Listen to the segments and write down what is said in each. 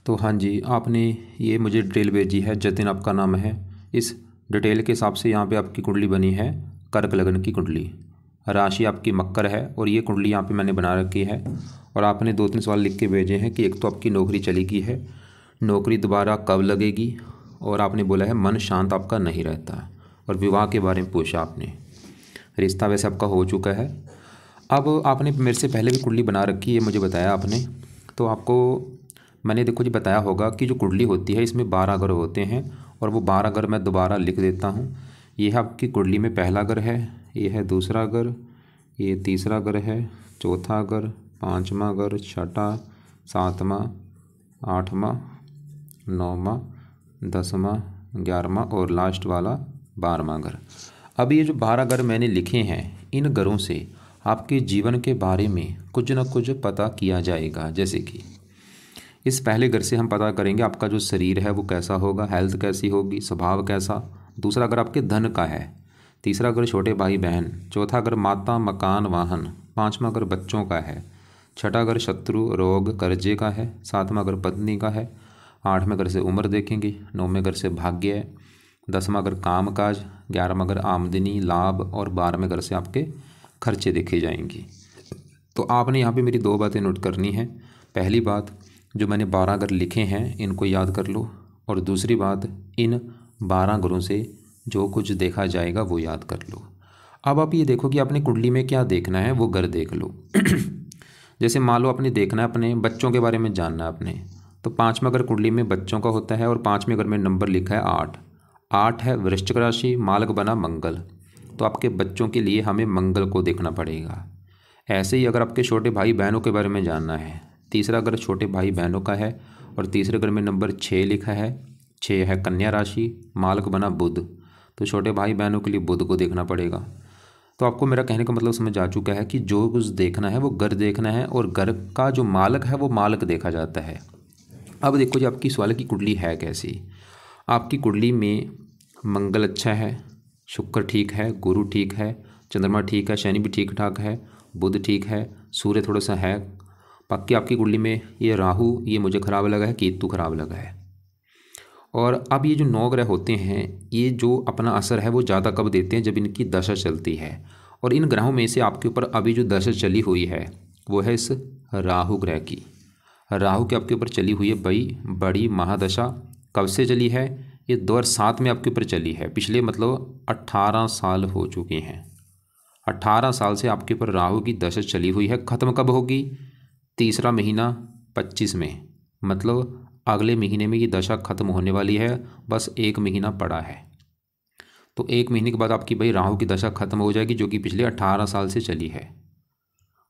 तो हाँ जी, आपने ये मुझे डिटेल भेजी है, जतिन आपका नाम है। इस डिटेल के हिसाब से यहाँ पे आपकी कुंडली बनी है कर्क लगन की कुंडली, राशि आपकी मकर है और ये कुंडली यहाँ पे मैंने बना रखी है। और आपने 2-3 सवाल लिख के भेजे हैं कि एक तो आपकी नौकरी चली गई है, नौकरी दोबारा कब लगेगी, और आपने बोला है मन शांत आपका नहीं रहता, और विवाह के बारे में पूछा आपने। रिश्ता वैसे आपका हो चुका है। अब आपने मेरे से पहले भी कुंडली बना रखी है, मुझे बताया आपने, तो आपको मैंने देखो जी बताया होगा कि जो कुंडली होती है इसमें 12 ग्रह होते हैं, और वो 12 ग्रह मैं दोबारा लिख देता हूँ। ये है आपकी कुंडली में पहला ग्रह है, ये है दूसरा ग्रह, ये तीसरा ग्रह है, चौथा ग्रह, पाँचवा ग्रह, छठा, सातवां, आठवां, नौवां, 10वां, 11वां और लास्ट वाला 12वां ग्रह। अब ये जो 12 ग्रह मैंने लिखे हैं, इन ग्रहों से आपके जीवन के बारे में कुछ न कुछ पता किया जाएगा। जैसे कि इस पहले घर से हम पता करेंगे आपका जो शरीर है वो कैसा होगा, हेल्थ कैसी होगी, स्वभाव कैसा। दूसरा घर आपके धन का है, तीसरा घर छोटे भाई बहन, चौथा घर माता मकान वाहन, पांचवा घर बच्चों का है, छठा घर शत्रु रोग कर्जे का है, सातवां घर पत्नी का है, आठवें घर से उम्र देखेंगे, नौवें घर से भाग्य है, 10वां घर काम काज, 11वां घर आमदनी लाभ, और 12वें घर से आपके खर्चे देखे जाएंगे। तो आपने यहाँ पे मेरी 2 बातें नोट करनी है। पहली बात, जो मैंने 12 ग्रह लिखे हैं इनको याद कर लो, और दूसरी बात, इन 12 ग्रहों से जो कुछ देखा जाएगा वो याद कर लो। अब आप ये देखो कि आपने कुंडली में क्या देखना है, वो ग्रह देख लो। जैसे मान लो आपने देखना है अपने बच्चों के बारे में जानना है आपने, तो 5वां ग्रह कुंडली में बच्चों का होता है, और 5वें ग्रह में नंबर लिखा है 8। 8 है वृश्चिक राशि, मालक बना मंगल, तो आपके बच्चों के लिए हमें मंगल को देखना पड़ेगा। ऐसे ही अगर आपके छोटे भाई बहनों के बारे में जानना है, तीसरा ग्रह छोटे भाई बहनों का है, और तीसरे ग्रह में नंबर 6 लिखा है, 6 है कन्या राशि, मालक बना बुध, तो छोटे भाई बहनों के लिए बुध को देखना पड़ेगा। तो आपको मेरा कहने का मतलब समझ आ चुका है कि जो कुछ देखना है वो ग्रह देखना है, और ग्रह का जो मालक है वो मालक देखा जाता है। अब देखो जी आपकी सवाल की कुंडली है कैसी। आपकी कुंडली में मंगल अच्छा है, शुक्र ठीक है, गुरु ठीक है, चंद्रमा ठीक है, शनि भी ठीक ठाक है, बुध ठीक है, सूर्य थोड़ा सा है पक्की। आपकी कुंडली में ये राहु ये मुझे ख़राब लगा है, केतु ख़राब लगा है। और अब ये जो 9 ग्रह होते हैं ये जो अपना असर है वो ज़्यादा कब देते हैं, जब इनकी दशा चलती है। और इन ग्रहों में से आपके ऊपर अभी जो दशा चली हुई है वो है इस राहु ग्रह की। राहु के आपके ऊपर चली हुई है बड़ी महादशा। कब से चली है? ये 2007 में आपके ऊपर चली है। पिछले मतलब 18 साल हो चुके हैं। 18 साल से आपके ऊपर राहु की दशा चली हुई है। ख़त्म कब होगी? तीसरा महीना 25 में, मतलब अगले महीने में ये दशा खत्म होने वाली है। बस 1 महीना पड़ा है, तो 1 महीने के बाद आपकी भाई राहु की दशा खत्म हो जाएगी, जो कि पिछले 18 साल से चली है।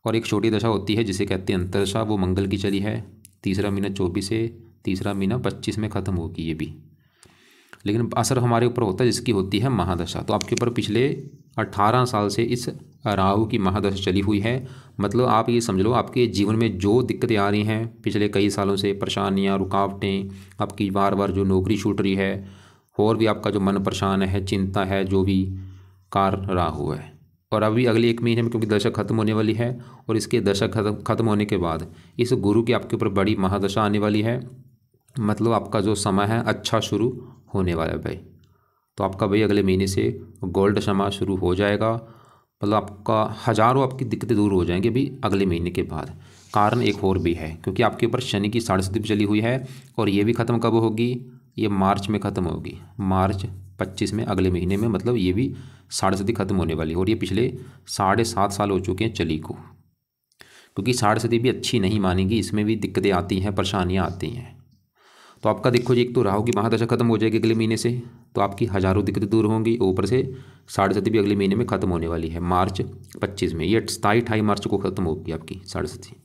और एक छोटी दशा होती है जिसे कहते हैं अंतरदशा, वो मंगल की चली है। तीसरा महीना 24 से तीसरा महीना 25 में ख़त्म होगी ये भी। लेकिन असर हमारे ऊपर होता है जिसकी होती है महादशा। तो आपके ऊपर पिछले 18 साल से इस राहु की महादशा चली हुई है। मतलब आप ये समझ लो आपके जीवन में जो दिक्कतें आ रही हैं पिछले कई सालों से, परेशानियां, रुकावटें, आपकी बार बार जो नौकरी छूट रही है, और भी आपका जो मन परेशान है, चिंता है, जो भी कार राहु है। और अभी अगले 1 महीने में क्योंकि दशा खत्म होने वाली है, और इसके दशा खत्म होने के बाद इस गुरु की आपके ऊपर बड़ी महादशा आने वाली है। मतलब आपका जो समय है अच्छा शुरू होने वाला है भाई। तो आपका भाई अगले महीने से गोल्ड समय शुरू हो जाएगा। मतलब आपका हज़ारों आपकी दिक्कतें दूर हो जाएंगी अभी अगले महीने के बाद। कारण एक और भी है, क्योंकि आपके ऊपर शनि की साढ़े चली हुई है, और ये भी ख़त्म कब होगी? ये मार्च में ख़त्म होगी, मार्च 25 में, अगले महीने में। मतलब ये भी साढ़े ख़त्म होने वाली है, और ये पिछले 7.5 साल हो चुके हैं चली को। क्योंकि साढ़े भी अच्छी नहीं मानेगी, इसमें भी दिक्कतें आती हैं, परेशानियाँ आती हैं। तो आपका देखो जी, एक तो राहु की महादशा खत्म हो जाएगी अगले महीने से, तो आपकी हज़ारों दिक्कतें दूर होंगी। ऊपर से साढ़े भी अगले महीने में ख़त्म होने वाली है, मार्च 25 में। ये 27-28 मार्च को ख़त्म होगी आपकी साढ़े।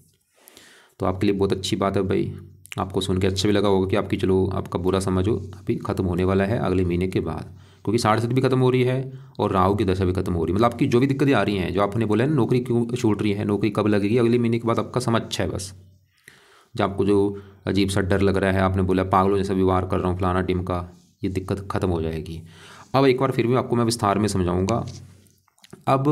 तो आपके लिए बहुत अच्छी बात है भाई। आपको सुन के अच्छा भी लगा होगा कि आपकी चलो आपका बुरा समझो अभी ख़त्म होने वाला है अगले महीने के बाद, क्योंकि साढ़े भी खत्म हो रही है और राहु की दशा भी खत्म हो रही है। मतलब आपकी जो भी दिक्कतें आ रही हैं, जो आपने बोला है ना नौकरी क्यों छूट रही है, नौकरी कब लगेगी, अगले महीने के बाद आपका समय अच्छा है। बस जब आपको जो अजीब सा डर लग रहा है, आपने बोला पागलों जैसा व्यवहार कर रहा हूँ फलाना टिमका, ये दिक्कत ख़त्म हो जाएगी। अब एक बार फिर भी आपको मैं विस्तार में समझाऊंगा। अब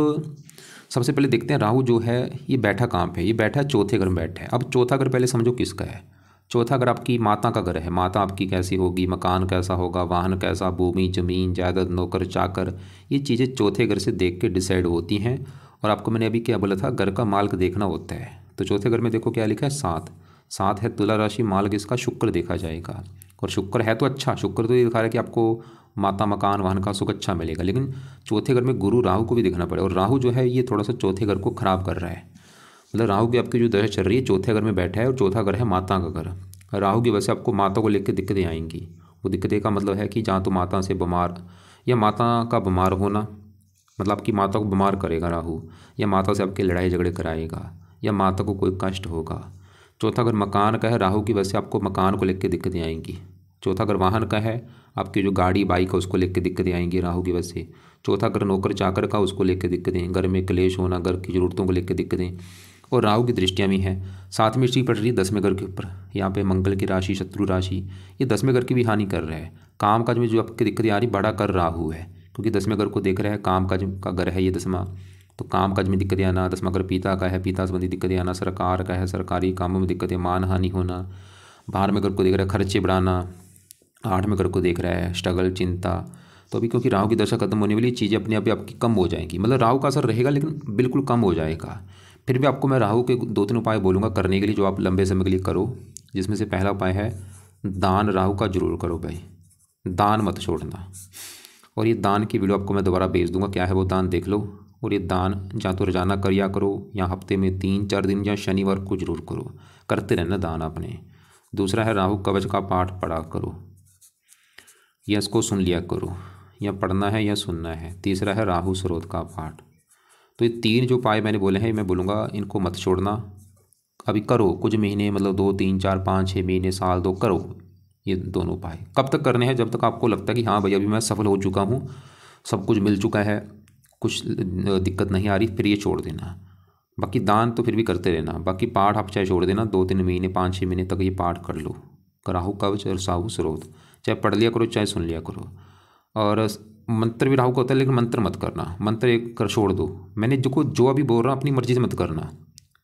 सबसे पहले देखते हैं राहु जो है ये बैठा कहाँ पे है। ये बैठा है चौथे घर में बैठा है। अब चौथा घर पहले समझो किसका है, चौथा घर आपकी माता का घर है, माता आपकी कैसी होगी, मकान कैसा होगा, वाहन कैसा, भूमि जमीन जायदाद नौकर चाकर, ये चीज़ें चौथे घर से देख के डिसाइड होती हैं। और आपको मैंने अभी क्या बोला था, घर का मालिक देखना होता है। तो चौथे घर में देखो क्या लिखा है, 7। 7 है तुला राशि, मालिक इसका शुक्र देखा जाएगा। और शुक्र है तो अच्छा, शुक्र तो ये दिखा रहा है कि आपको माता मकान वाहन का सुख अच्छा मिलेगा। लेकिन चौथे घर में गुरु राहु को भी देखना पड़ेगा, और राहु जो है ये थोड़ा सा चौथे घर को खराब कर रहा है। मतलब राहु की आपकी जो दशा चल रही है चौथे घर में बैठा है, और चौथा घर है माता का घर। राहु की वजह से आपको माता को लेकर दिक्कतें आएंगी। वो दिक्कतें का मतलब है कि जहाँ तो माता से बीमार, या माता का बीमार होना, मतलब आपकी माता को बीमार करेगा राहु, या माता से आपके लड़ाई झगड़े कराएगा, या माता को कोई कष्ट होगा। चौथा घर मकान का है, राहु की वजह से आपको मकान को लेकर दिक्कतें आएंगी। चौथा घर वाहन का है, आपकी जो गाड़ी बाइक है उसको लेकर दिक्कतें आएंगी राहु की वजह से। चौथा घर नौकर चाकर का, उसको लेकर दिक्कतें, घर में क्लेश होना, घर की ज़रूरतों को लेकर दिक्कतें। और राहु की दृष्टियाँ भी हैं। 7वीं दृष्टि पड़ रही है 10वें घर के ऊपर, यहाँ पे मंगल की राशि, शत्रु राशि, ये 10वें घर की भी हानि कर रहा है। काम काज में जो आपकी दिक्कतें आ रही बड़ा कर राहु है, क्योंकि 10वें घर को देख रहा है, काम काज का घर है ये 10वां। तो काम काज में दिक्कतें आना, 10वां घर पिता का है, पिता संबंधी दिक्कतें आना, सरकार का है, सरकारी कामों में दिक्कतें, मान हानि होना। बाहर में घर को देख रहा है, खर्चे बढ़ाना। 8वें घर को देख रहा है, स्ट्रगल, चिंता। तो अभी क्योंकि राहु की दशा खत्म होने वाली, चीज़ें अपने आप ही आपकी कम हो जाएंगी। मतलब राहु का असर रहेगा लेकिन बिल्कुल कम हो जाएगा। फिर भी आपको मैं राहु के 2-3 उपाय बोलूँगा करने के लिए, जो आप लंबे समय के लिए करो। जिसमें से पहला उपाय है दान राहु का जरूर करो भाई, दान मत छोड़ना। और ये दान की वीडियो आपको मैं दोबारा भेज दूंगा, क्या है वो दान देख लो। और ये दान या तो रोजाना करिया करो, या हफ्ते में 3-4 दिन, या शनिवार को जरूर करो, करते रहना दान आपने। दूसरा है राहु कवच का पाठ पढ़ा करो, या इसको सुन लिया करो, या पढ़ना है या सुनना है। तीसरा है राहु स्रोत का पाठ। तो ये 3 जो उपाय मैंने बोले हैं मैं बोलूँगा इनको मत छोड़ना, अभी करो कुछ महीने, मतलब 2, 3, 4, 5, 6 महीने, साल 2 करो ये दोनों उपाय। कब तक करने हैं, जब तक आपको लगता है कि हाँ भाई अभी मैं सफल हो चुका हूँ, सब कुछ मिल चुका है, कुछ दिक्कत नहीं आ रही, फिर ये छोड़ देना। बाकी दान तो फिर भी करते रहना। बाकी पाठ आप चाहे छोड़ देना, 2-3 महीने 5-6 महीने तक ये पाठ कर लो, राहु कवच और साहु स्रोत, चाहे पढ़ लिया करो चाहे सुन लिया करो। और मंत्र भी राहु का होता है, लेकिन मंत्र मत करना, मंत्र एक कर छोड़ दो। मैंने जो अभी बोल रहा हूँ अपनी मर्जी से मत करना,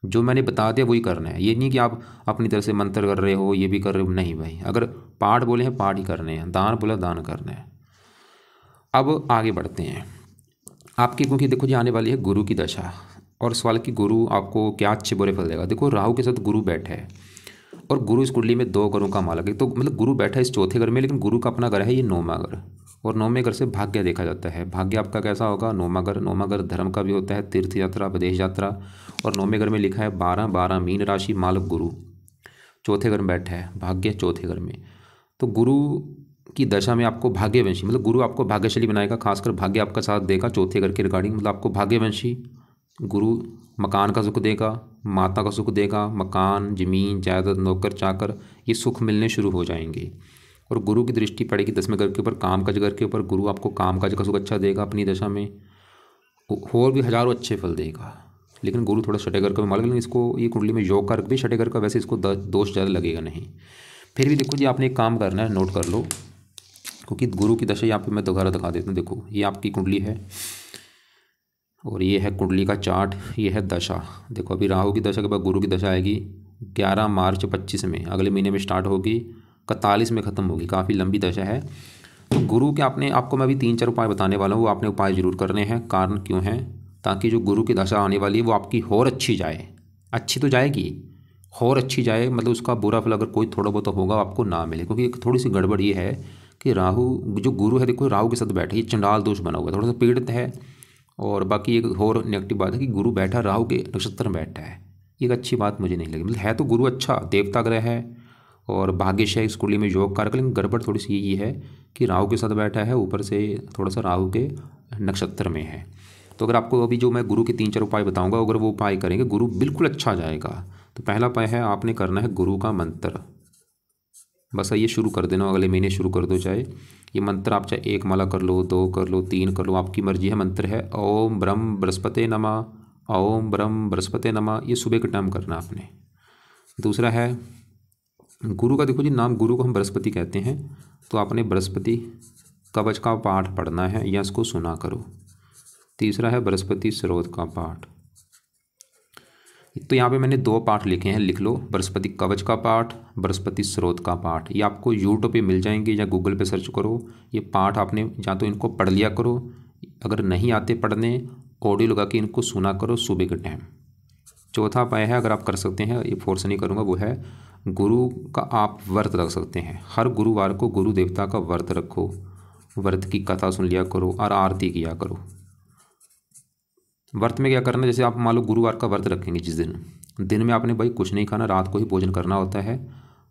जो मैंने बता दिया वही करना है। ये नहीं कि आप अपनी तरह से मंत्र कर रहे हो, ये भी कर रहे हो, नहीं भाई। अगर पाठ बोले हैं पाठ ही करने हैं, दान बोला दान करना है। अब आगे बढ़ते हैं आपकी, क्योंकि देखो जी आने वाली है गुरु की दशा, और सवाल कि गुरु आपको क्या अच्छे बुरे फल देगा। देखो राहु के साथ गुरु बैठा है, और गुरु इस कुंडली में 2 घरों का मालिक है। तो मतलब गुरु बैठा है इस चौथे घर में, लेकिन गुरु का अपना घर है ये 9वां घर, और 9वें घर से भाग्य देखा जाता है। भाग्य आपका कैसा होगा, 9वां घर धर्म का भी होता है, तीर्थ यात्रा, विदेश यात्रा। और 9वें घर में लिखा है 12-12 मीन राशि, मालिक गुरु चौथे घर में बैठा है, भाग्य चौथे घर में। तो गुरु की दशा में आपको भाग्यवंशी, मतलब गुरु आपको भाग्यशाली बनाएगा, खासकर भाग्य आपका साथ देगा चौथे घर के रिगार्डिंग। मतलब आपको भाग्यवंशी गुरु मकान का सुख देगा, माता का सुख देगा, मकान जमीन जायदाद नौकर चाकर ये सुख मिलने शुरू हो जाएंगे। और गुरु की दृष्टि पड़ेगी 10वें घर के ऊपर, काम काज घर के ऊपर। गुरु आपको काम काज का सुख अच्छा देगा अपनी दशा में, और भी हज़ारों अच्छे फल देगा। लेकिन गुरु थोड़ा छठे घर का मालिक, लेकिन इसको ये कुंडली में योग कारक भी छठे घर का, वैसे इसको दोष ज़्यादा लगेगा नहीं। फिर भी देखो जी आपने एक काम करना है, नोट कर लो, क्योंकि गुरु की दशा यहाँ पे मैं दोबारा दिखा देता हूँ। देखो ये आपकी कुंडली है, और ये है कुंडली का चार्ट, ये है दशा। देखो अभी राहु की दशा के बाद गुरु की दशा आएगी 11 मार्च 25 में, अगले महीने में स्टार्ट होगी, 41 में ख़त्म होगी, काफ़ी लंबी दशा है। तो गुरु के आपको मैं अभी 3-4 उपाय बताने वाला हूँ, वो आपने उपाय जरूर करने हैं। कारण क्यों है, ताकि जो गुरु की दशा आने वाली है वो आपकी और अच्छी जाए, अच्छी तो जाएगी, और अच्छी जाए। मतलब उसका बुरा फल अगर कोई थोड़ा बहुत होगा आपको ना मिले, क्योंकि एक थोड़ी सी गड़बड़ ये है कि राहु जो गुरु है, देखो राहु के साथ बैठे, ये चंडाल दोष बना हुआ है, थोड़ा सा पीड़ित है। और बाकी एक और नेगेटिव बात है कि गुरु बैठा राहु के नक्षत्र में बैठा है, ये एक अच्छी बात मुझे नहीं लगी। मतलब है तो गुरु अच्छा देवता ग्रह है और भाग्यशाही इस कुंडली में योग कारक, लेकिन गड़बड़ थोड़ी सी ये है कि राहु के साथ बैठा है, ऊपर से थोड़ा सा राहु के नक्षत्र में है। तो अगर आपको अभी जो मैं गुरु के 3-4 उपाय बताऊंगा, अगर वो उपाय करेंगे गुरु बिल्कुल अच्छा जाएगा। तो पहला उपाय है आपने करना है गुरु का मंत्र, बस ये शुरू कर देना, अगले महीने शुरू कर दो। चाहे ये मंत्र आप चाहे 1 माला कर लो, 2 कर लो, 3 कर लो, आपकी मर्जी है। मंत्र है ओम ब्रह्म बृहस्पते नमः, ओम ब्रह्म बृहस्पते नमः, ये सुबह के टाइम करना आपने। दूसरा है गुरु का, देखो जी नाम गुरु को हम बृहस्पति कहते हैं, तो आपने बृहस्पति कवच का पाठ पढ़ना है या इसको सुना करो। तीसरा है बृहस्पति स्रोत का पाठ। तो यहाँ पे मैंने 2 पाठ लिखे हैं, लिख लो। बृहस्पति कवच का पाठ, बृहस्पति स्रोत का पाठ। ये आपको यूट्यूब पे मिल जाएंगे या गूगल पे सर्च करो। ये पाठ आपने या तो इनको पढ़ लिया करो, अगर नहीं आते पढ़ने ऑडियो लगा के इनको सुना करो सुबह के टाइम। चौथा उपाय है, अगर आप कर सकते हैं, ये फोर्स नहीं करूँगा, वो है गुरु का आप व्रत रख सकते हैं। हर गुरुवार को गुरु देवता का व्रत रखो, व्रत की कथा सुन लिया करो और आरती किया करो। व्रत में क्या करना, जैसे आप मान लो गुरुवार का व्रत रखेंगे, जिस दिन में आपने भाई कुछ नहीं खाना, रात को ही भोजन करना होता है।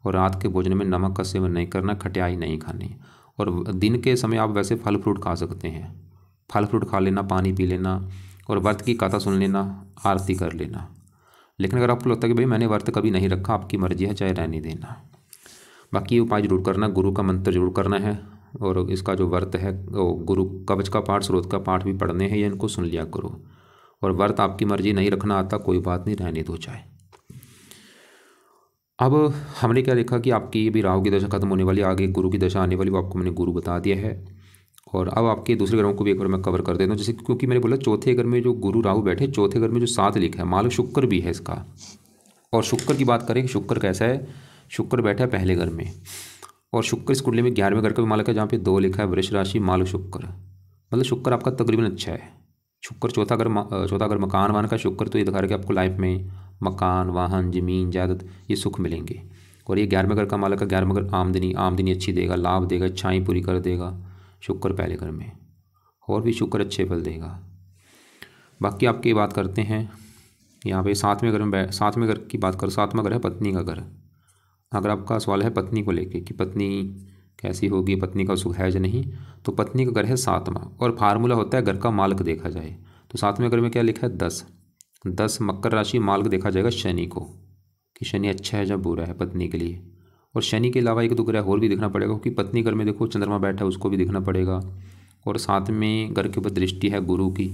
और रात के भोजन में नमक का सेवन नहीं करना, खटियाई नहीं खानी। और दिन के समय आप वैसे फल फ्रूट खा सकते हैं, फल फ्रूट खा लेना, पानी पी लेना और व्रत की कथा सुन लेना, आरती कर लेना। लेकिन अगर आपको लगता है कि भाई मैंने व्रत कभी नहीं रखा, आपकी मर्जी है, चाहे रहने देना। बाकी ये उपाय जरूर करना, गुरु का मंत्र जरूर करना है। और इसका जो व्रत है, वो गुरु कवच का पाठ, स्रोत का पाठ भी पढ़ने हैं, या इनको सुन लिया करो। और व्रत आपकी मर्जी नहीं रखना आता, कोई बात नहीं, रहने दो चाहे। अब हमने क्या देखा कि आपकी भी राहु की दशा खत्म होने वाली, आगे गुरु की दशा आने वाली, वो आपको मैंने गुरु बता दिया है। और अब आपके दूसरे ग्रहों को भी एक बार मैं कवर कर देता हूँ। जैसे क्योंकि मैंने बोला चौथे घर में जो गुरु राहु बैठे, चौथे घर में जो 7 लिखा है, मालक शुक्र भी है इसका। और शुक्र की बात करें कि शुक्र कैसा है, शुक्र बैठा है पहले घर में। और शुक्र इस कुंडली में 11वें घर का भी मालक है, जहाँ पे 2 लिखा है, वृष राशि, मालक शुक्र। मतलब शुक्र आपका तकरीबन अच्छा है। शुक्र चौथा घर मकान वाहन का शुक्र, तो ये दिखा रहा है कि आपको लाइफ में मकान, वाहन, ज़मीन, जायदाद, ये सुख मिलेंगे। और ये 11वें घर का मालक है, 11वें घर आमदनी अच्छी देगा, लाभ देगा, इच्छाएँ पूरी कर देगा शुक्र पहले घर में। और भी शुक्र अच्छे फल देगा। बाकी आपकी बात करते हैं यहाँ पे 7वें घर में, 7वें घर की बात कर, 7वां घर है पत्नी का घर। अगर आपका सवाल है पत्नी को लेके कि पत्नी कैसी होगी, पत्नी का सुख है या नहीं, तो पत्नी का घर है 7वां। और फार्मूला होता है घर का मालक देखा जाए, तो 7वें घर में क्या लिखा है, 10 मकर राशि, मालक देखा जाएगा शनि को, कि शनि अच्छा है या बुरा है पत्नी के लिए। और शनि के अलावा 1-2 ग्रह और भी देखना पड़ेगा, क्योंकि पत्नी घर में देखो चंद्रमा बैठा है, उसको भी देखना पड़ेगा। और 7वें घर के ऊपर दृष्टि है गुरु की,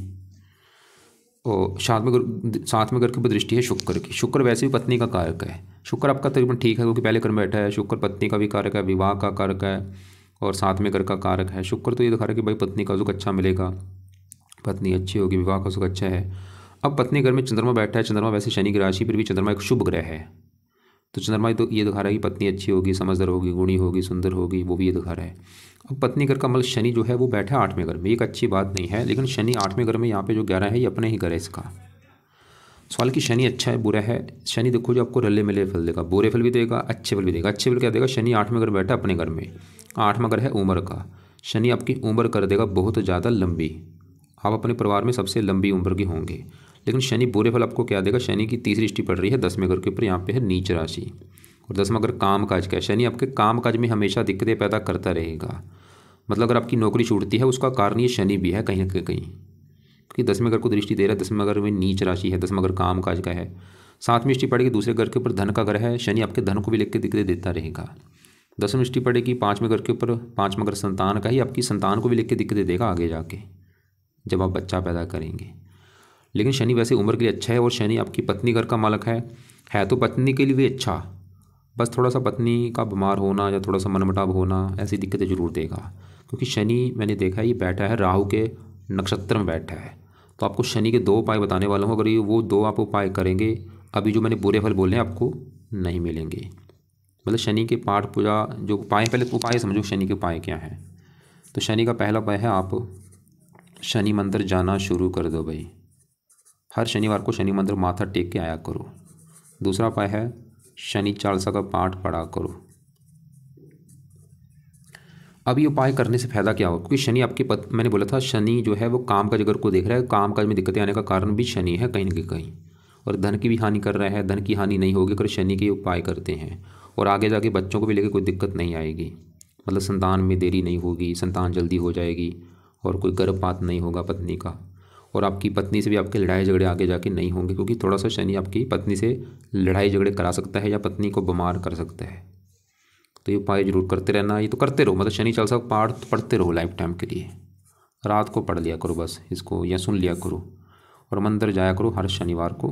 और 7वें घर के ऊपर दृष्टि है शुक्र की। शुक्र वैसे भी पत्नी का कारक है। शुक्र आपका तकरीबन ठीक है, क्योंकि पहले घर में बैठा है। शुक्र पत्नी का भी कारक है, विवाह का कारक है, और 7वें घर का कारक है। शुक्र तो ये दिखा रहा है कि भाई पत्नी का सुख अच्छा मिलेगा, पत्नी अच्छी होगी, विवाह का सुख अच्छा है। अब पत्नी घर में चंद्रमा बैठा है, चंद्रमा वैसे शनि की राशि पर भी चंद्रमा एक शुभ ग्रह है, तो चंद्रमा तो ये दिखा रहा है कि पत्नी अच्छी होगी, समझदार होगी, गुणी होगी, सुंदर होगी, वो भी ये दिखा रहा है। अब पत्नी घर का मतलब शनि जो है वो बैठा है 8वें घर में, एक अच्छी बात नहीं है। लेकिन शनि 8वें घर में यहाँ पे जो 11 है, ये अपने ही घर है इसका। सवाल कि शनि अच्छा है बुरा है, शनि देखो जो आपको रले मिले फल देगा, बुरे फल भी देगा, अच्छे फल भी देगा। अच्छे फल क्या देगा, शनि 8वें घर बैठा अपने घर में, 8वां घर है उम्र का। शनि आपकी उम्र कर देगा बहुत ज़्यादा लंबी, आप अपने परिवार में सबसे लंबी उम्र के होंगे। लेकिन शनि बुरे फल आपको क्या देगा, शनि की 3री दृष्टि पड़ रही है 10वें घर के ऊपर, यहाँ पे है नीच राशि। और 10वां घर काम काज का है, शनि आपके काम काज में हमेशा दिक्कतें पैदा करता रहेगा। मतलब अगर आपकी नौकरी छूटती है, उसका कारण ये शनि भी है कहीं ना कहीं, क्योंकि 10वें घर को दृष्टि दे रहा है। 10वें घर में नीच राशि है, 10वां घर काम काज का है। 7वीं दृष्टि पड़ेगी दूसरे घर के ऊपर, धन का घर है, शनि आपके धन को भी लेकर दिक्कतें देता रहेगा। 10वीं दृष्टि पड़ेगी 5वें घर के ऊपर, 5वां घर संतान का ही, आपकी संतान को भी लेकर दिक्कतें देगा आगे जाके जब आप बच्चा पैदा करेंगे। लेकिन शनि वैसे उम्र के लिए अच्छा है, और शनि आपकी पत्नी घर का मालक है तो पत्नी के लिए भी अच्छा, बस थोड़ा सा पत्नी का बीमार होना या थोड़ा सा मनमुटाव होना, ऐसी दिक्कतें जरूर देगा। क्योंकि शनि मैंने देखा है ये बैठा है राहु के नक्षत्र में बैठा है। तो आपको शनि के 2 उपाय बताने वाला हूँ, अगर ये वो 2 आप उपाय करेंगे, अभी जो मैंने बुरे फल बोले हैं आपको नहीं मिलेंगे। मतलब शनि के पाठ पूजा जो उपाय, पहले उपाय समझो शनि के उपाय क्या हैं। तो शनि का पहला उपाय है, आप शनि मंदिर जाना शुरू कर दो भाई, हर शनिवार को शनि मंदिर माथा टेक के आया करो। दूसरा उपाय है शनि चालीसा का पाठ पढ़ा करो। अब ये उपाय करने से फ़ायदा क्या हो, क्योंकि शनि आपके मैंने बोला था शनि जो है वो काम काज घर को देख रहा है, काम काज में दिक्कतें आने का कारण भी शनि है कहीं ना कहीं, और धन की भी हानि कर रहा है। धन की हानि नहीं होगी अगर शनि के उपाय करते हैं, और आगे जाके बच्चों को भी लेकर कोई दिक्कत नहीं आएगी। मतलब संतान में देरी नहीं होगी, संतान जल्दी हो जाएगी, और कोई गर्भपात नहीं होगा पत्नी का, और आपकी पत्नी से भी आपके लड़ाई झगड़े आगे जाके नहीं होंगे, क्योंकि थोड़ा सा शनि आपकी पत्नी से लड़ाई झगड़े करा सकता है या पत्नी को बीमार कर सकता है। तो ये उपाय जरूर करते रहना, ये तो करते रहो, मतलब शनि चालीसा पाठ पढ़ते रहो लाइफ टाइम के लिए, रात को पढ़ लिया करो बस इसको, या सुन लिया करो। और मंदिर जाया करो हर शनिवार को,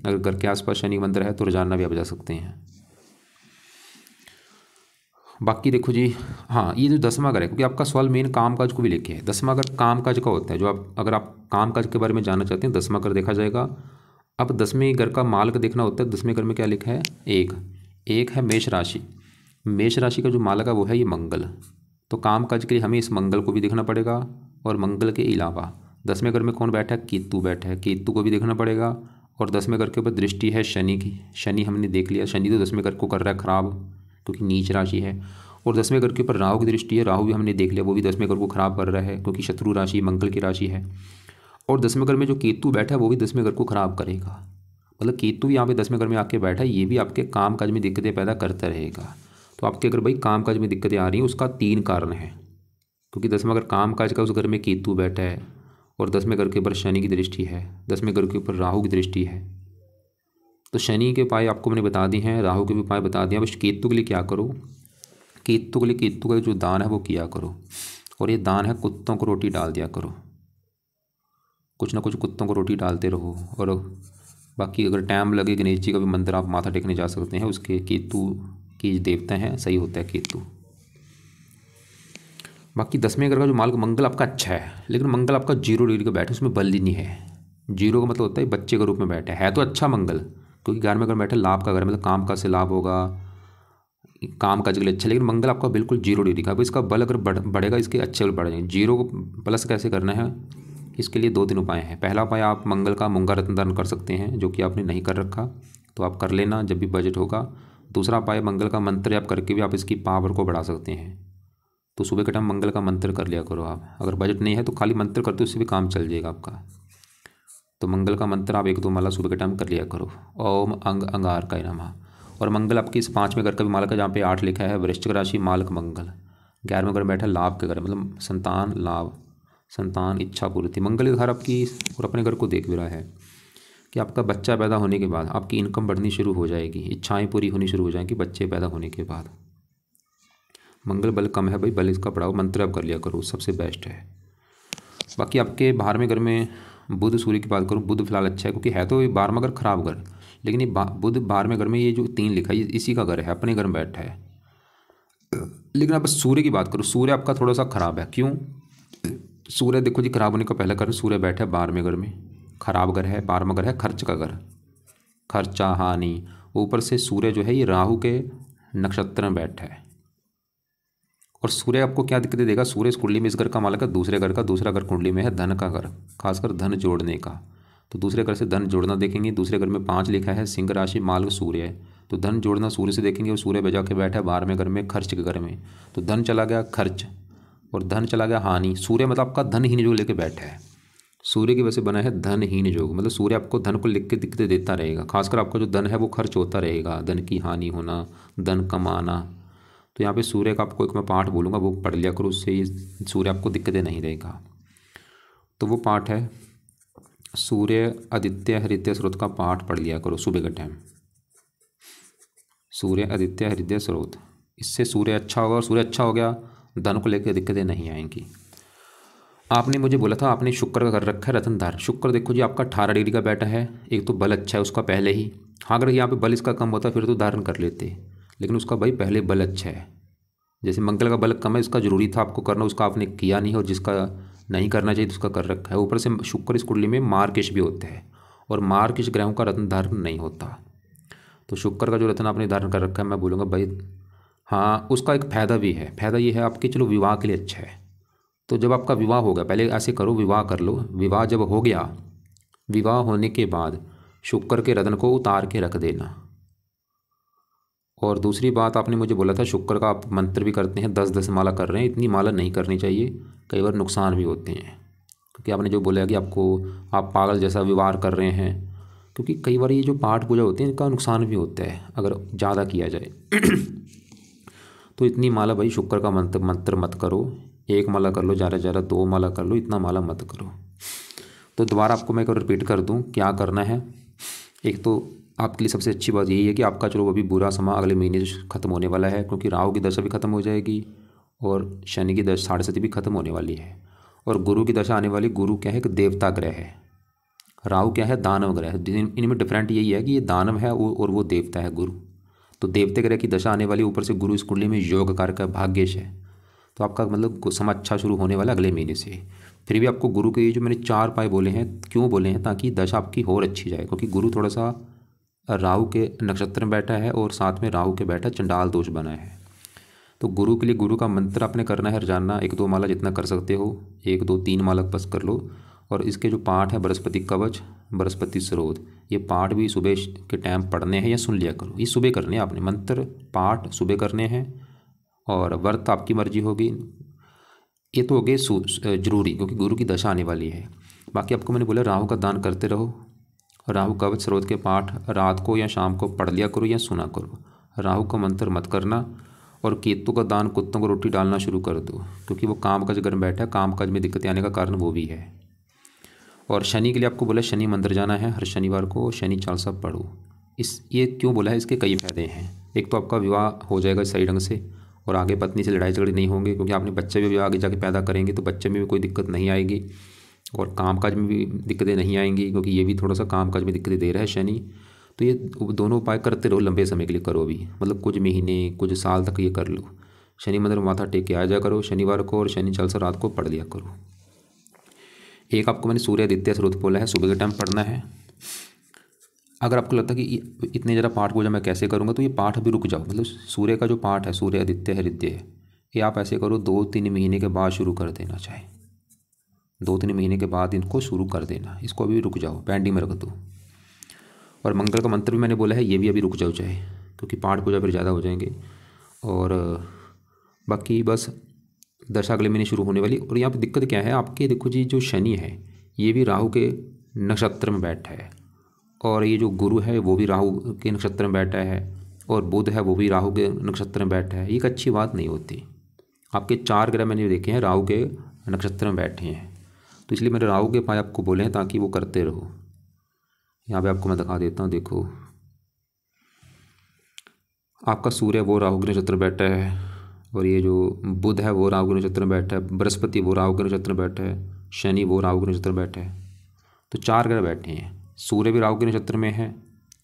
अगर घर के आसपास शनि मंदिर है तो रोजाना भी आप जा सकते हैं। बाकी देखो जी, हाँ ये जो 10वां घर है, क्योंकि आपका सवाल मेन काम काज को भी लेके है। 10वां घर काम काज का होता है, जो आप अगर आप काम काज के बारे में जानना चाहते हैं 10वां घर देखा जाएगा। अब 10वें घर का मालक देखना होता है। 10वें घर में क्या लिखा है? एक। एक है मेष राशि। मेष राशि का जो मालक है वो है ये मंगल। तो काम काज के लिए हमें इस मंगल को भी देखना पड़ेगा। और मंगल के अलावा 10वें घर में कौन बैठा है? केतु बैठा है। केतु को भी देखना पड़ेगा। और 10वें घर के ऊपर दृष्टि है शनि की। शनि हमने देख लिया। शनि तो 10वें घर को कर रहा है खराब, क्योंकि नीच राशि है। और 10वें घर के ऊपर राहु की दृष्टि है। राहु भी हमने देख लिया, वो भी 10वें घर को खराब कर रहा है, क्योंकि शत्रु राशि मंगल की राशि है। और 10वें घर में जो केतु बैठा है वो भी 10वें घर को खराब करेगा। मतलब केतु यहाँ पे 10वें घर में आके बैठा है, ये भी आपके काम काज में दिक्कतें पैदा करता रहेगा। तो आपके अगर भाई काम काज में दिक्कतें आ रही हैं, उसका 3 कारण है। क्योंकि 10वां घर काम काज का, उस घर में केतु बैठा है, और 10वें घर के ऊपर शनि की दृष्टि है, 10वें घर के ऊपर राहु की दृष्टि है। तो शनि के उपाय आपको मैंने बता दिए हैं, राहु के भी उपाय बता दिए। अब केतु के लिए क्या करो? केतु के लिए केतु का जो दान है वो किया करो। और ये दान है, कुत्तों को रोटी डाल दिया करो। कुछ ना कुछ कुत्तों को रोटी डालते रहो। और बाकी अगर टाइम लगे, गणेश जी का भी मंदिर आप माथा टेकने जा सकते हैं। उसके केतु की देवता हैं, सही होता है केतु। बाकी 10वें घर का जो मालक मंगल आपका अच्छा है, लेकिन मंगल आपका 0 डिग्री का बैठा है, उसमें बल ही नहीं है। 0 का मतलब होता है बच्चे के रूप में बैठा है तो अच्छा मंगल, क्योंकि घर में अगर बैठा लाभ का घर, मतलब काम का से लाभ होगा, काम काज के लिए अच्छा। लेकिन मंगल आपका बिल्कुल 0 डिग्री का। अब इसका बल अगर बढ़ेगा, इसके अच्छे बल बढ़ जाएंगे। 0 को प्लस कैसे करना है? इसके लिए 2-3 उपाय हैं। पहला उपाय, आप मंगल का मूंगा रत्न दान कर सकते हैं, जो कि आपने नहीं कर रखा तो आप कर लेना जब भी बजट होगा। दूसरा उपाय, मंगल का मंत्र आप करके भी आप इसकी पावर को बढ़ा सकते हैं। तो सुबह के टाइम मंगल का मंत्र कर लिया करो आप। अगर बजट नहीं है तो खाली मंत्र करते हो, उससे भी काम चल जाएगा आपका। तो मंगल का मंत्र आप 1-2 माला सुबह के टाइम कर लिया करो। ओम अंग अंगारकाय नमः। और मंगल आपकी इस 5वें घर का भी मालक है, जहाँ पे 8 लिखा है, वृश्चिक राशि मालक मंगल। 11वें घर में बैठा लाभ के घर, मतलब संतान लाभ, संतान इच्छा पूर्ति। मंगल के घर आपकी और अपने घर को देख भी रहा है कि आपका बच्चा पैदा होने के बाद आपकी इनकम बढ़नी शुरू हो जाएगी, इच्छाएं पूरी होनी शुरू हो जाएंगी बच्चे पैदा होने के बाद। मंगल बल कम है भाई, बल इसका बढ़ाओ, मंत्र आप कर लिया करो, सबसे बेस्ट है। बाकी आपके 12वें घर में बुध सूर्य की बात करूँ, बुध फिलहाल अच्छा है, क्योंकि है तो 12वां घर खराब घर, लेकिन ये बुध 12वें घर में ये जो 3 लिखा है इसी का घर है, अपने घर में बैठा है। लेकिन अब सूर्य की बात करूँ, सूर्य आपका थोड़ा सा खराब है। क्यों? सूर्य देखो जी, खराब होने का पहला कारण, सूर्य बैठा है 12वें घर में, खराब घर है। 12वां घर है खर्च का घर, खर्चा हानि। ऊपर से सूर्य जो है ये राहु के नक्षत्र में बैठा है। और सूर्य आपको क्या दिक्कतें देगा? सूर्य इस कुंडली में इस घर का मालक है, दूसरे घर का, दूसरा घर कुंडली में है धन का घर, खासकर धन जोड़ने का। तो दूसरे घर से धन जोड़ना देखेंगे। दूसरे घर में 5 लिखा है, सिंह राशि मालक सूर्य है, तो धन जोड़ना सूर्य से देखेंगे। और सूर्य बजा के बैठा है 12वें घर में, खर्च के घर में, तो धन चला गया खर्च और धन चला गया हानि। सूर्य मतलब आपका धनहीन योग लेके बैठा है। सूर्य की वजह से बना है धनहीन योग, मतलब सूर्य आपको धन को लिख के दिक्कतें देता रहेगा। खासकर आपका जो धन है वो खर्च होता रहेगा, धन की हानि होना, धन कमाना। तो यहाँ पे सूर्य का आपको एक मैं पाठ बोलूँगा, वो पढ़ लिया करो, उससे ये सूर्य आपको दिक्कतें नहीं देगा। तो वो पाठ है, सूर्य आदित्य हृदय स्रोत का पाठ पढ़ लिया करो सुबह के टाइम। सूर्य आदित्य हृदय स्रोत, इससे सूर्य अच्छा होगा। और सूर्य अच्छा हो गया, धन को लेकर दिक्कतें नहीं आएंगी। आपने मुझे बोला था आपने शुक्र का कर रखा है रत्नधार। शुक्र देखो जी आपका 18 डिग्री का बैठा है। एक तो बल अच्छा है उसका पहले ही। हाँ, अगर यहाँ पे बल इसका कम होता फिर तो धारण कर लेते, लेकिन उसका भाई पहले बल अच्छा है। जैसे मंगल का बल कम है, इसका जरूरी था आपको करना, उसका आपने किया नहीं, और जिसका नहीं करना चाहिए तो उसका कर रखा है। ऊपर से शुक्र इस कुंडली में मार्केश भी होते हैं, और मार्केश ग्रहों का रत्न धारण नहीं होता। तो शुक्र का जो रत्न आपने धारण कर रखा है, मैं बोलूँगा भाई हाँ, उसका एक फ़ायदा भी है। फ़ायदा ये है आपके, चलो विवाह के लिए अच्छा है। तो जब आपका विवाह होगा, पहले ऐसे करो विवाह कर लो, विवाह जब हो गया, विवाह होने के बाद शुक्र के रत्न को उतार के रख देना। और दूसरी बात, आपने मुझे बोला था शुक्र का आप मंत्र भी करते हैं, 10-10 माला कर रहे हैं। इतनी माला नहीं करनी चाहिए, कई बार नुकसान भी होते हैं। क्योंकि आपने जो बोला कि आपको आप पागल जैसा व्यवहार कर रहे हैं, क्योंकि कई बार ये जो पाठ पूजा होती है इनका नुकसान भी होता है अगर ज़्यादा किया जाए। तो इतनी माला भाई शुक्र का मंत्र मत करो। 1 माला कर लो, ज़्यादा से ज़्यादा 2 माला कर लो, इतना माला मत करो। तो दोबारा आपको मैं एक और रिपीट कर दूँ क्या करना है। एक तो आपके लिए सबसे अच्छी बात यही है कि आपका चलो अभी बुरा समय अगले महीने से ख़त्म होने वाला है, क्योंकि राहु की दशा भी ख़त्म हो जाएगी और शनि की दशा 7.5 भी ख़त्म होने वाली है। और गुरु की दशा आने वाली। गुरु क्या है? एक देवता ग्रह है। राहु क्या है? दानव ग्रह है। इनमें डिफरेंट यही है कि ये दानव है और वो देवता है गुरु। तो देवते ग्रह की दशा आने वाली, ऊपर से गुरु इस कुंडली में योग कारक है, भाग्यश है। तो आपका मतलब समय अच्छा शुरू होने वाला अगले महीने से। फिर भी आपको गुरु के ये जो मैंने 4 उपाय बोले हैं, क्यों बोले हैं, ताकि दशा आपकी और अच्छी जाए, क्योंकि गुरु थोड़ा सा राहु के नक्षत्र में बैठा है और साथ में राहु के बैठा चंडाल दोष बना है। तो गुरु के लिए गुरु का मंत्र आपने करना है रोजाना 1-2 माला जितना कर सकते हो, 1-2-3 माला बस कर लो। और इसके जो पाठ है बृहस्पति कवच, बृहस्पति स्रोत, ये पाठ भी सुबह के टाइम पढ़ने हैं या सुन लिया करो। ये सुबह करने हैं आपने, मंत्र पाठ सुबह करने हैं। और व्रत आपकी मर्जी होगी। ये तो हो गए जरूरी, क्योंकि गुरु की दशा आने वाली है। बाकी आपको मैंने बोला राहु का दान करते रहो। राहु कवच स्रोत के पाठ रात को या शाम को पढ़ लिया करो या सुना करो। राहु का मंत्र मत करना। और केतु का दान, कुत्तों को रोटी डालना शुरू कर दो, क्योंकि वो काम काज घर में बैठा है, काम काज में दिक्कतें आने का कारण वो भी है। और शनि के लिए आपको बोला शनि मंदिर जाना है हर शनिवार को, शनि चालीसा पढ़ो। ये क्यों बोला है, इसके कई फायदे हैं। एक तो आपका विवाह हो जाएगा सही ढंग से, और आगे पत्नी से लड़ाई झगड़े नहीं होंगे, क्योंकि आपने बच्चे भी आगे जाके पैदा करेंगे तो बच्चे में भी कोई दिक्कत नहीं आएगी। और कामकाज में भी दिक्कतें नहीं आएंगी, क्योंकि ये भी थोड़ा सा कामकाज में दिक्कतें दे रहा है शनि। तो ये दोनों उपाय करते रहो, लंबे समय के लिए करो भी, मतलब कुछ महीने कुछ साल तक ये कर लो। शनि मंदिर में माथा टेक के आ जा करो शनिवार को, और शनि चालीसा रात को पढ़ लिया करो। एक आपको मैंने सूर्य आदित्य स्रोत बोला है, सुबह के टाइम पढ़ना है। अगर आपको लगता है कि इतने ज़्यादा पाठ पूजा मैं कैसे करूँगा, तो ये पाठ अभी रुक जाओ। मतलब सूर्य का जो पाठ है, सूर्य आदित्य हृदय, ये आप ऐसे करो 2-3 महीने के बाद शुरू कर देना। चाहे 2-3 महीने के बाद इनको शुरू कर देना, इसको अभी रुक जाओ, पेंडिंग में रख दो। और मंगल का मंत्र भी मैंने बोला है, ये भी अभी रुक जाओ चाहे, क्योंकि पाठ पूजा फिर ज़्यादा हो जाएंगे। और बाकी बस दशा अगले महीने शुरू होने वाली। और यहाँ पे दिक्कत क्या है आपके, देखो जी, जो शनि है ये भी राहु के नक्षत्र में बैठा है, और ये जो गुरु है वो भी राहु के नक्षत्र में बैठा है, और बुध है वो भी राहु के नक्षत्र में बैठा है। ये एक अच्छी बात नहीं होती। आपके 4 ग्रह मैंने देखे हैं राहु के नक्षत्र में बैठे हैं, तो इसलिए मैंने राहु के उपाय आपको बोले हैं ताकि वो करते रहो। यहाँ पे आपको मैं दिखा देता हूँ, देखो आपका सूर्य वो राहु के नक्षत्र में बैठा है, और ये जो बुध है वो राहु के नक्षत्र में बैठा है, बृहस्पति वो राहु के नक्षत्र में बैठा है, शनि वो राहु के नक्षत्र में बैठा है। तो 4 ग्रह बैठे हैं। सूर्य भी राहु के नक्षत्र में है,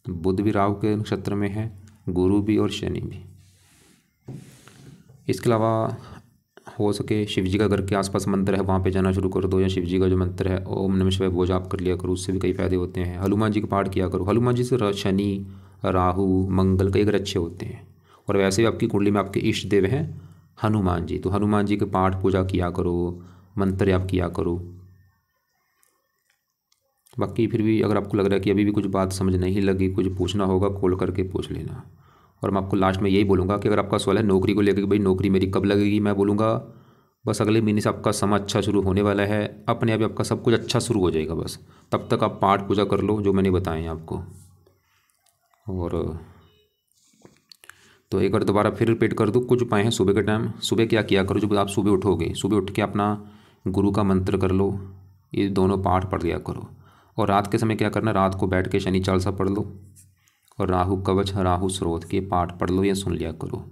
बुध भी राहु के नक्षत्र में है, गुरु भी और शनि भी। इसके अलावा हो सके शिव जी का घर के आसपास मंदिर है, वहाँ पे जाना शुरू कर दो, या शिव जी का जो मंत्र है ओम नमः शिवाय वो जाप कर लिया करो, उससे भी कई फायदे होते हैं। हनुमान जी का पाठ किया करो, हनुमान जी से शनि राहु मंगल कई ग्रह अच्छे होते हैं। और वैसे भी आपकी कुंडली में आपके इष्ट देव हैं हनुमान जी, तो हनुमान जी के पाठ पूजा किया करो, मंत्र आप किया करो। बाकी फिर भी अगर आपको लग रहा है कि अभी भी कुछ बात समझ नहीं लगी, कुछ पूछना होगा कॉल करके पूछ लेना। और मैं आपको लास्ट में यही बोलूँगा कि अगर आपका सवाल है नौकरी को लेकर कि भाई नौकरी मेरी कब लगेगी, मैं बोलूँगा बस अगले महीने से आपका समय अच्छा शुरू होने वाला है, अपने आप आपका सब कुछ अच्छा शुरू हो जाएगा। बस तब तक आप पाठ पूजा कर लो जो मैंने बताए हैं आपको। और तो एक बार दोबारा फिर रिपीट कर दूँ, कुछ उपाय हैं सुबह के टाइम। सुबह क्या किया करो, जब आप सुबह उठोगे, सुबह उठ के अपना गुरु का मंत्र कर लो, ये दोनों पाठ पढ़ लिया करो। और रात के समय क्या करना, रात को बैठ के शनि चालीसा पढ़ लो, और राहु कवच राहु स्रोत के पाठ पढ़ लो या सुन लिया करो।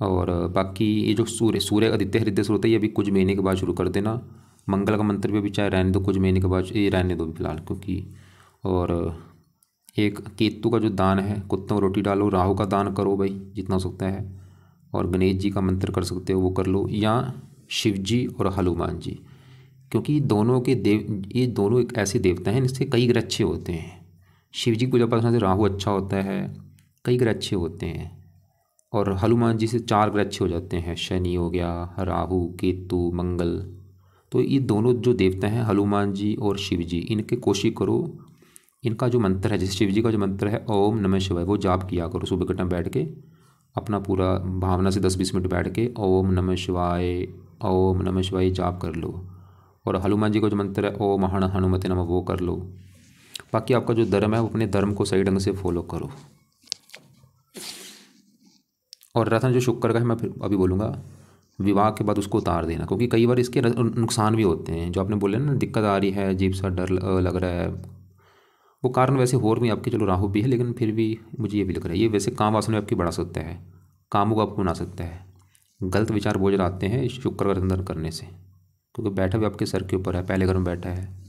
और बाकी ये जो सूर्य आदित्य हृदय स्रोत है, ये भी कुछ महीने के बाद शुरू कर देना। मंगल का मंत्र भी चाहे रहने दो, कुछ महीने के बाद ये रहने दो फिलहाल, क्योंकि। और एक केतु का जो दान है, कुत्तों को रोटी डालो, राहु का दान करो भाई जितना हो सकता है। और गणेश जी का मंत्र कर सकते हो वो कर लो, या शिव जी और हनुमान जी, क्योंकि दोनों के ये दोनों एक ऐसे देवता हैं जिससे कई ग्रह अच्छे होते हैं। शिव जी की पूजा पाठ से राहु अच्छा होता है, कई ग्रह अच्छे होते हैं। और हनुमान जी से 4 ग्रह अच्छे हो जाते हैं, शनि हो गया, राहु केतु मंगल। तो ये दोनों जो देवता हैं हनुमान जी और शिव जी, इनके कोशिश करो, इनका जो मंत्र है, जैसे शिव जी का जो मंत्र है ओम नमः शिवाय, वो जाप किया करो सुबह के टाइम बैठ के, अपना पूरा भावना से 10-20 मिनट बैठ के ओम नमः शिवाय जाप कर लो। और हनुमान जी का जो मंत्र है ओम हनुमते नमः, वो कर लो। बाकी आपका जो धर्म है वो अपने धर्म को सही ढंग से फॉलो करो। और रत्न जो शुक्र का है, मैं फिर अभी बोलूँगा, विवाह के बाद उसको उतार देना, क्योंकि कई बार इसके नुकसान भी होते हैं। जो आपने बोले ना दिक्कत आ रही है, अजीब सा डर लग रहा है, वो कारण वैसे और भी आपके, चलो राहु भी है, लेकिन फिर भी मुझे ये भी लग रहा है ये वैसे काम वासना आपकी बढ़ा सकता है, कामों को आपको बना सकता है। गलत विचार बोझ आते हैं शुक्र का अंदर करने से, क्योंकि बैठा भी आपके सर के ऊपर है, पहले घर में बैठा है।